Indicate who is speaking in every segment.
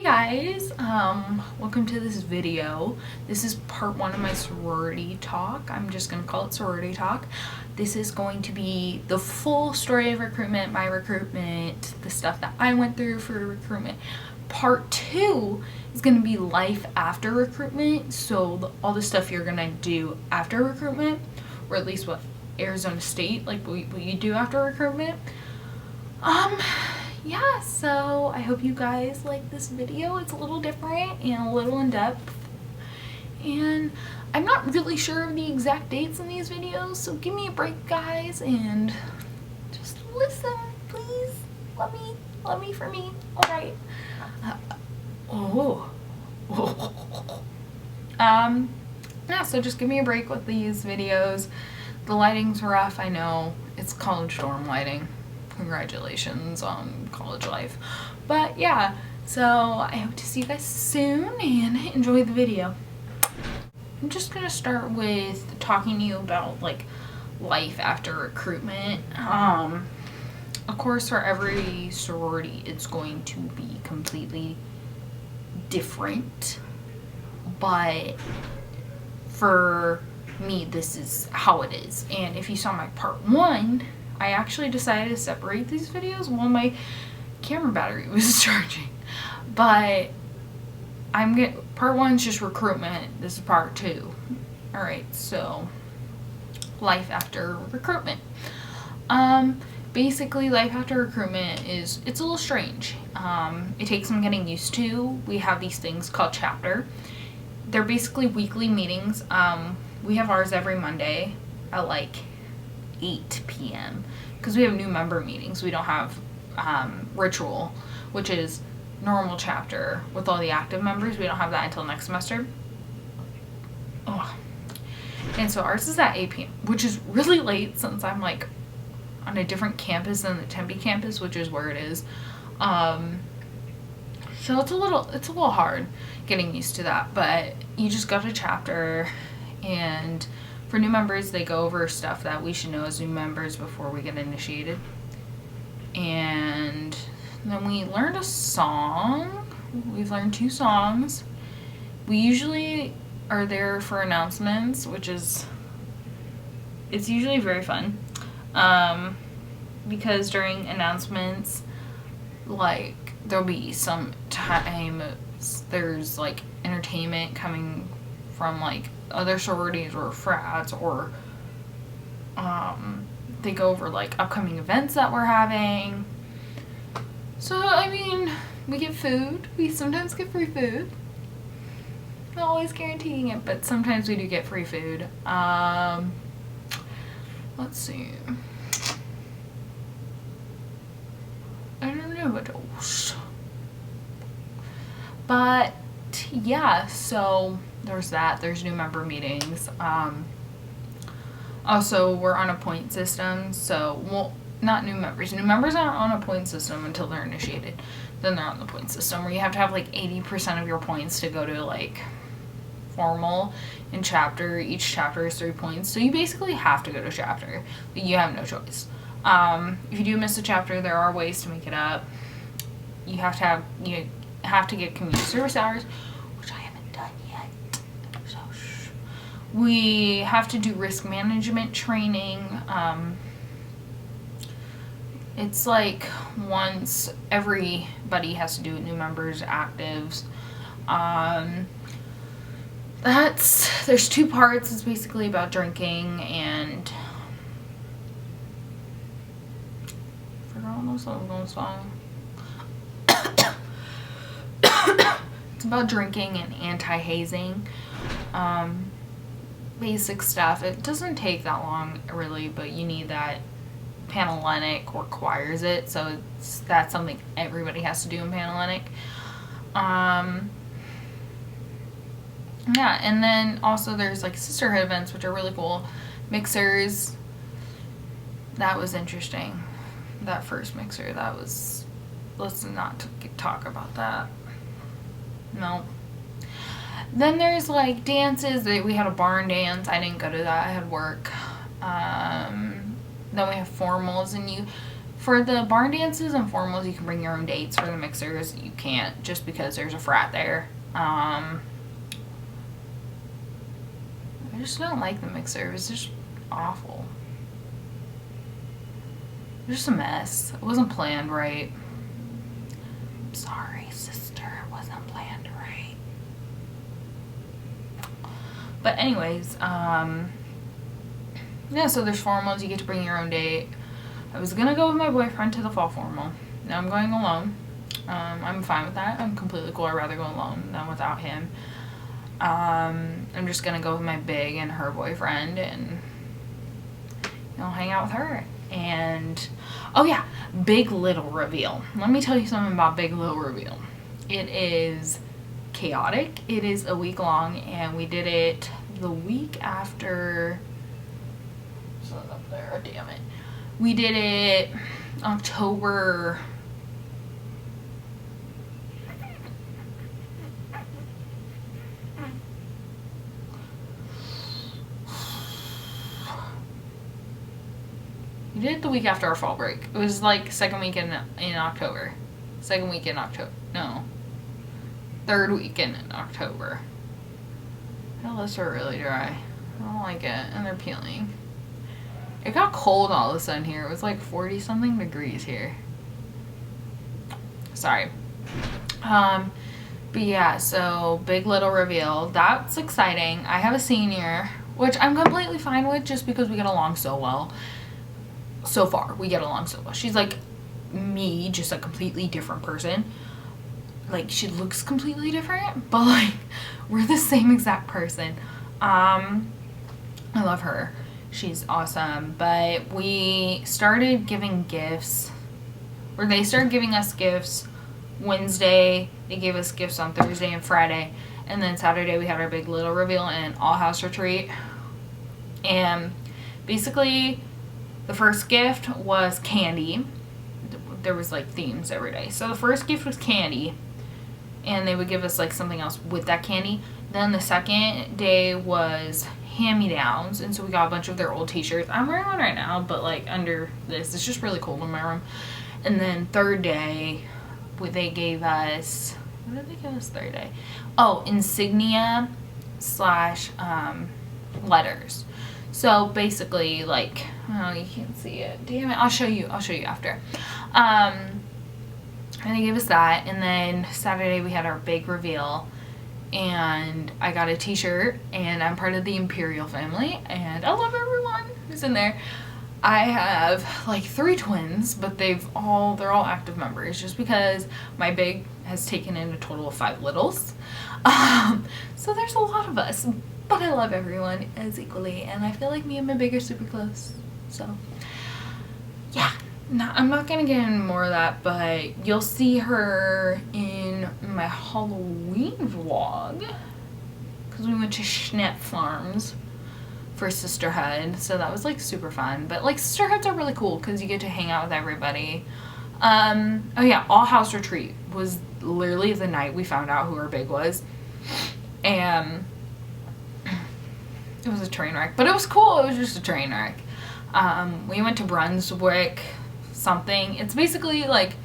Speaker 1: Guys, welcome to this video. This is part one of my sorority talk. I'm just gonna call it sorority talk. This is going to be the full story of recruitment, my recruitment, the stuff that I went through for recruitment. Part two is gonna be life after recruitment, so all the stuff you're gonna do after recruitment, or at least what Arizona State, like what you do after recruitment. Yeah, so I hope you guys like this video. It's a little different and a little in-depth, and I'm not really sure of the exact dates in these videos, so give me a break, guys, and just listen, please. Love me for me. All right. Yeah, so just give me a break with these videos. The lighting's rough, I know. It's college dorm lighting. Congratulations on college life. But yeah, so I hope to see you guys soon and enjoy the video. I'm just gonna start with talking to you about like life after recruitment. Of course, for every sorority it's going to be completely different, but for me this is how it is. And if you saw my part one, I actually decided to separate these videos while my camera battery was charging. But part one's just recruitment. This is part two. Alright, so life after recruitment. Basically life after recruitment it's a little strange. It takes some getting used to. We have these things called chapter. They're basically weekly meetings. We have ours every Monday at like 8 p.m. because we have new member meetings. We don't have ritual, which is normal chapter with all the active members. We don't have that until next semester. And so ours is at 8 p.m., which is really late since I'm like on a different campus than the Tempe campus, which is where it is. So it's a little hard getting used to that, but you just go to chapter, and for new members, they go over stuff that we should know as new members before we get initiated. And then we learned a song. We've learned 2 songs. We usually are there for announcements, it's usually very fun. Because during announcements, like, there'll be some time there's like entertainment coming from like other sororities or frats, or they go over like upcoming events that we're having. So I mean, we get food. We sometimes get free food. Not always guaranteeing it, but sometimes we do get free food. Let's see. I don't know what else. But yeah, so there's that. There's new member meetings. Also, we're on a point system, so, well, not new members. New members aren't on a point system until they're initiated. Then they're on the point system, where you have to have like 80% of your points to go to like formal and chapter. Each chapter is 3 points, so you basically have to go to chapter. You have no choice. If you do miss a chapter, there are ways to make it up. You have to get community service hours, which I haven't done yet. So we have to do risk management training. It's like once everybody has to do it, new members, actives. There's 2 parts. It's basically about drinking and I forgot almost the song. It's about drinking and anti-hazing. Basic stuff. It doesn't take that long really, but you need that. Panhellenic requires it, so that's something everybody has to do in Panhellenic. Yeah, and then also there's like sisterhood events, which are really cool. Mixers. That was interesting. That first mixer, let's not talk about that. No. Then there's like dances. We had a barn dance. I didn't go to that. I had work. Then we have formals, and For the barn dances and formals, you can bring your own dates. For the mixers, you can't, just because there's a frat there. I just don't like the mixer. It was just awful. It was just a mess. It wasn't planned right. I'm sorry, sister. It wasn't planned right. But anyways, yeah, so there's formals. You get to bring your own date. I was going to go with my boyfriend to the fall formal. Now I'm going alone. I'm fine with that. I'm completely cool. I'd rather go alone than without him. I'm just going to go with my big and her boyfriend and, hang out with her. And, oh yeah, Big Little reveal. Let me tell you something about Big Little reveal. It is chaotic. It is a week long, and we did it the week after. So up there, damn it. We did it October. We did it the week after our fall break. It was like second week in October. Second week in October. No. Third weekend in October. My lips are really dry. I don't like it. And they're peeling. It got cold all of a sudden here. It was like 40 something degrees here. Sorry. But yeah, so Big Little reveal. That's exciting. I have a senior, which I'm completely fine with just because we get along so well. So far, we get along so well. She's like me, just a completely different person. Like, she looks completely different, but like, we're the same exact person. I love her. She's awesome. But we started giving gifts, or they started giving us gifts Wednesday. They gave us gifts on Thursday and Friday. And then Saturday we had our Big Little reveal and all house retreat. And basically, the first gift was candy. There was like themes every day. So the first gift was candy. And they would give us like something else with that candy. Then the second day was hand-me-downs, and so we got a bunch of their old t-shirts. I'm wearing one right now, but like under this, it's just really cold in my room. And then third day, they gave us, what did they give us third day? Oh, insignia / letters. So basically, like, oh, you can't see it. Damn it, I'll show you after. And they gave us that, and then Saturday we had our big reveal. And I got a t-shirt, and I'm part of the Imperial family, and I love everyone who's in there. I have like 3 twins, but they're all active members, just because my big has taken in a total of 5 littles. So there's a lot of us, but I love everyone as equally, and I feel like me and my big are super close. So yeah. No, I'm not going to get into more of that, but you'll see her in my Halloween vlog, because we went to Schnepp Farms for Sisterhood, so that was like super fun. But like, Sisterhoods are really cool because you get to hang out with everybody. Oh yeah, all house retreat was literally the night we found out who our big was, and it was a train wreck, but it was cool. It was just a train wreck. We went to Brunswick something. It's basically like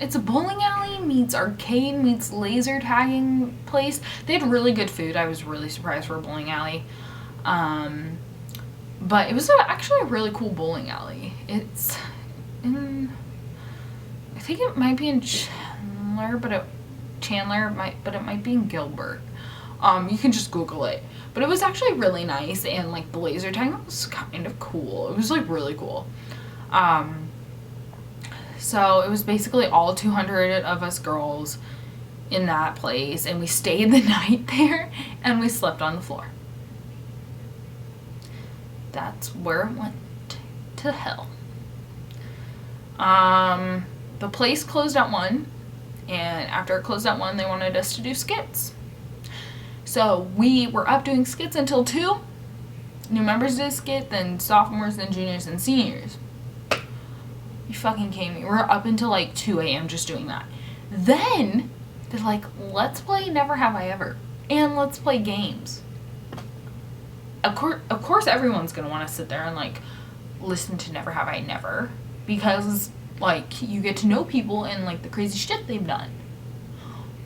Speaker 1: it's a bowling alley meets arcade meets laser tagging place. They had really good food. I was really surprised for a bowling alley. But it was actually a really cool bowling alley. It's in, I think it might be in Chandler, but it might be in Gilbert. You can just Google it. But it was actually really nice, and like the laser tag was kind of cool. It was like really cool. So it was basically all 200 of us girls in that place, and we stayed the night there, and we slept on the floor. That's where it went to hell. The place closed at 1, and after it closed at 1, they wanted us to do skits. So we were up doing skits until 2. New members did a skit, then sophomores, then juniors, and seniors. You fucking kidding me? We're up until like 2 a.m. just doing that. Then they're like, let's play Never Have I Ever, and let's play games. of course everyone's gonna want to sit there and like listen to Never Have I Never, because like you get to know people and like the crazy shit they've done.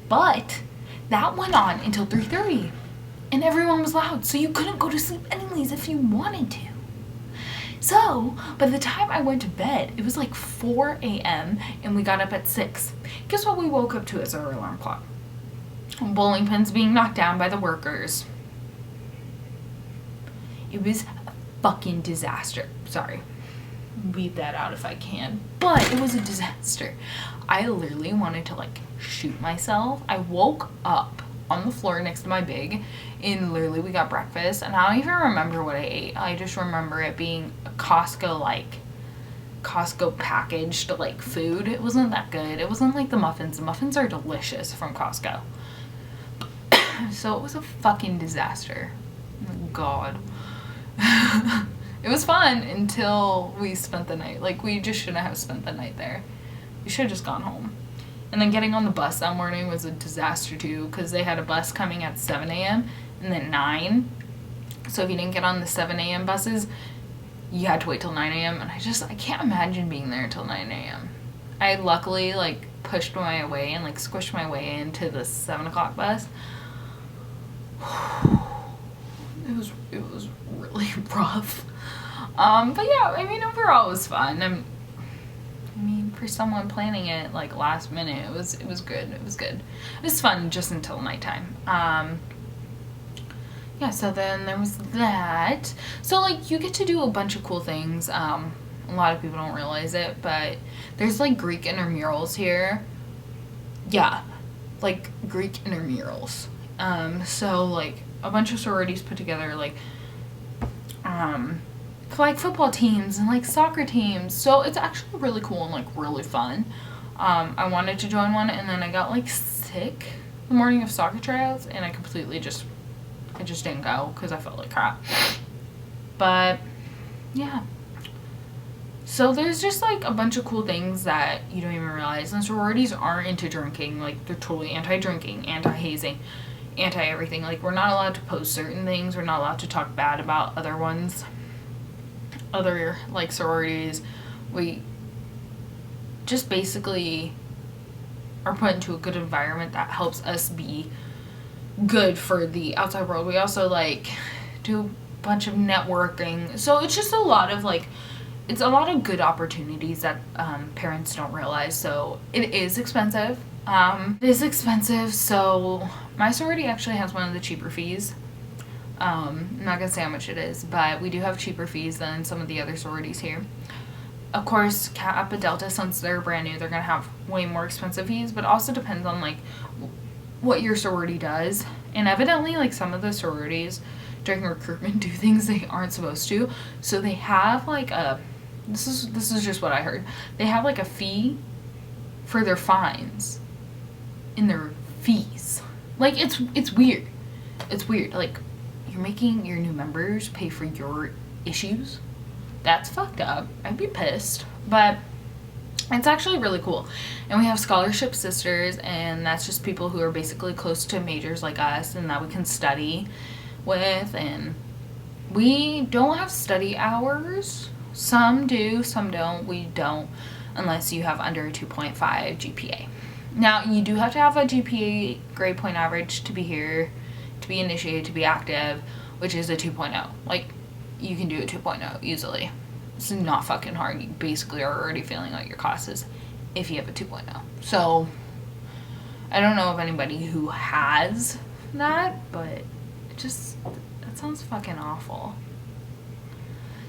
Speaker 1: But that went on until 3:30 and everyone was loud, so you couldn't go to sleep anyways if you wanted to. So by the time I went to bed, it was like 4 a.m. and we got up at 6. Guess what we woke up to as our alarm clock? Bowling pins being knocked down by the workers. It was a fucking disaster. Sorry. Beat that out if I can. But it was a disaster. I literally wanted to like shoot myself. I woke up on the floor next to my big, and literally we got breakfast, and I don't even remember what I ate. I just remember it being a Costco packaged like food. It wasn't that good. It wasn't like the muffins. The muffins are delicious from Costco. So it was a fucking disaster. Oh my God. It was fun until we spent the night. Like, we just shouldn't have spent the night there. We should have just gone home. And then getting on the bus that morning was a disaster too, because they had a bus coming at 7 a.m. and then 9. So if you didn't get on the 7 a.m. buses, you had to wait till 9 a.m. And I can't imagine being there until 9 a.m. I luckily like pushed my way and like squished my way into the 7 o'clock bus. It was really rough. But yeah, I mean, overall it was fun. I mean, for someone planning it like last minute, it was good. It was good. It was fun just until nighttime. Yeah, so then there was that. So like you get to do a bunch of cool things. A lot of people don't realize it, but there's like Greek intramurals here. Yeah, like Greek intramurals. So like a bunch of sororities put together like for like football teams and like soccer teams. So it's actually really cool and like really fun. I wanted to join one, and then I got like sick the morning of soccer tryouts, and I just didn't go because I felt like crap. But yeah. So there's just like a bunch of cool things that you don't even realize. And sororities aren't into drinking. Like they're totally anti-drinking, anti-hazing, anti-everything. Like we're not allowed to post certain things. We're not allowed to talk bad about other ones. Other like sororities. We just basically are put into a good environment that helps us be good for the outside world. We also like do a bunch of networking. So it's just a lot of like, it's a lot of good opportunities that parents don't realize. So it is expensive. So my sorority actually has one of the cheaper fees. I'm not gonna say how much it is, but we do have cheaper fees than some of the other sororities here. Of course, Kappa Delta, since they're brand new, they're gonna have way more expensive fees, but it also depends on like what your sorority does. And evidently, like some of the sororities during recruitment do things they aren't supposed to. So they have like this is just what I heard. They have like a fee for their fines in their fees. Like it's weird. It's weird. Like you're making your new members pay for your issues. That's fucked up. I'd be pissed. But it's actually really cool. And we have scholarship sisters, and that's just people who are basically close to majors like us and that we can study with. And we don't have study hours. Some do, some don't. We don't unless you have under a 2.5 GPA. Now, you do have to have a GPA grade point average to be here, to be initiated, to be active, which is a 2.0. Like, you can do a 2.0 easily. It's not fucking hard. You basically are already failing out your classes if you have a 2.0. So, I don't know of anybody who has that, but that sounds fucking awful.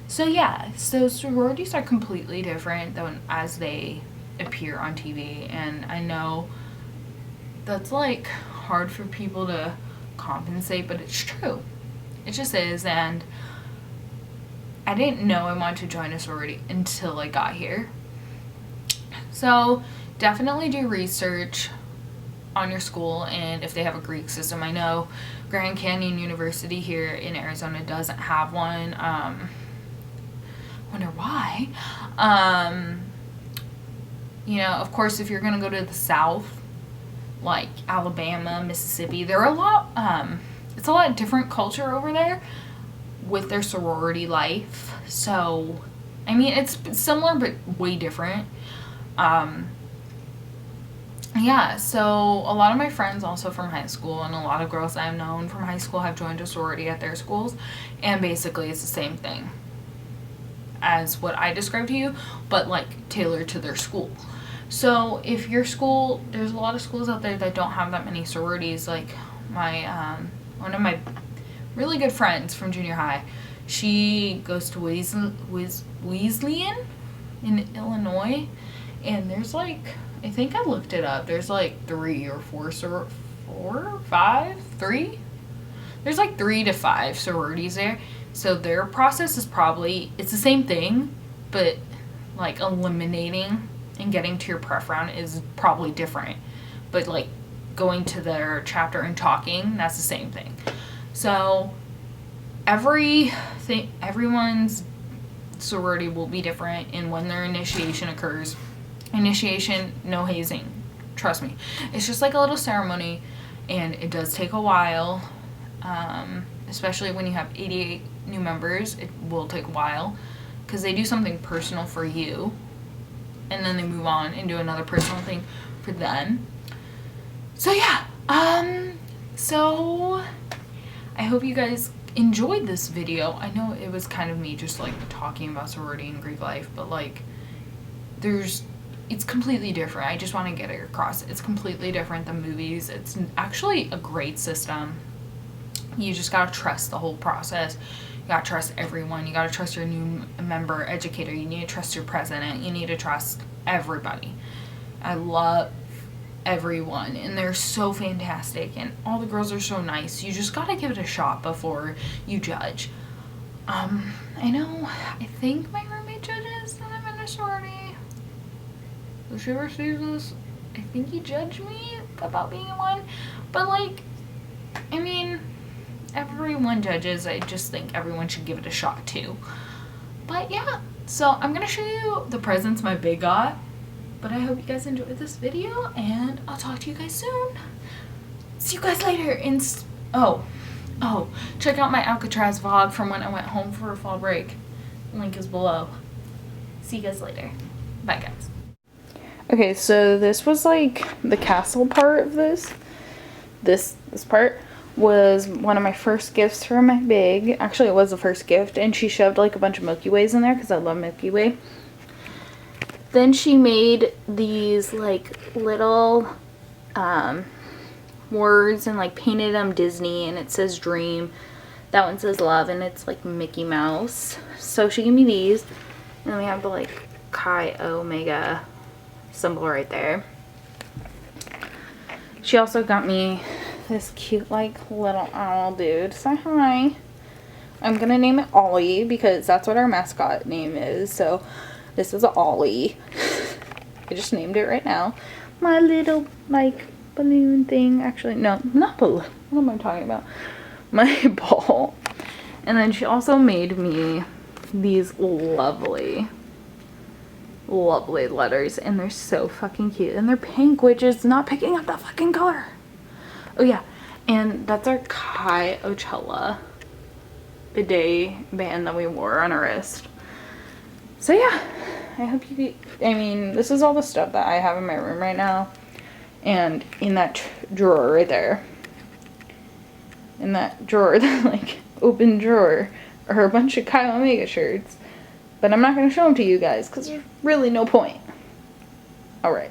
Speaker 1: So yeah, so sororities are completely different than as they appear on TV, and I know that's like hard for people to compensate, but it's true. It just is. And I didn't know I wanted to join a sorority until I got here. So definitely do research on your school and if they have a Greek system. I know Grand Canyon University here in Arizona doesn't have one. Wonder why. You know, of course, if you're gonna go to the South, like Alabama, Mississippi, there are a lot. It's a lot different culture over there. with their sorority life. So, I mean, it's similar but way different. Yeah, so a lot of my friends also from high school and a lot of girls I've known from high school have joined a sorority at their schools, and basically it's the same thing as what I described to you, but like tailored to their school. So if your school, there's a lot of schools out there that don't have that many sororities. Like my one of my really good friends from junior high, she goes to Wesleyan in Illinois, and there's like, I think I looked it up, there's like 3 or 4 3? There's like 3 to 5 sororities there. So their process is probably, it's the same thing, but like eliminating and getting to your pref round is probably different. But like going to their chapter and talking, that's the same thing. So everyone's sorority will be different, and when their initiation occurs, initiation, no hazing, trust me, it's just like a little ceremony, and it does take a while, especially when you have 88 new members. It will take a while because they do something personal for you, and then they move on and do another personal thing for them. So yeah, so I hope you guys enjoyed this video. I know it was kind of me just like talking about sorority and Greek life, but like it's completely different. I just want to get it across. It's completely different than movies. It's actually a great system. You just gotta trust the whole process. You gotta trust everyone. You gotta trust your new member educator. You need to trust your president. You need to trust everybody. I love everyone, and they're so fantastic, and all the girls are so nice. You just gotta give it a shot before you judge. I know, I think my roommate judges that I'm in a sorority. If she ever sees this, I think he judged me about being in one, but like, I mean, everyone judges. I just think everyone should give it a shot too. But yeah, so I'm gonna show you the presents my bae got. But I hope you guys enjoyed this video, and I'll talk to you guys soon. See you guys later. Oh, check out my Alcatraz vlog from when I went home for a fall break. Link is below. See you guys later. Bye, guys. Okay, so this was like the castle part of this. This part was one of my first gifts for my bae. Actually, it was the first gift, and she shoved like a bunch of Milky Ways in there because I love Milky Way. Then she made these like little words and like painted them Disney, and it says dream. That one says love, and it's like Mickey Mouse. So she gave me these, and then we have the like Chi Omega symbol right there. She also got me this cute like little owl dude. Say hi. I'm gonna name it Ollie because that's what our mascot name is. So this is Ollie. I just named it right now. My little like balloon thing. Actually, no, not balloon. What am I talking about? My ball. And then she also made me these lovely letters, and they're so fucking cute, and they're pink, which is not picking up that fucking color. Oh yeah, and that's our Chi Ocella bidet band that we wore on our wrist. So yeah, I hope you, I mean, this is all the stuff that I have in my room right now, and in that drawer right there, in that drawer, that like open drawer, are a bunch of Chi Omega shirts. But I'm not going to show them to you guys because there's really no point. Alright.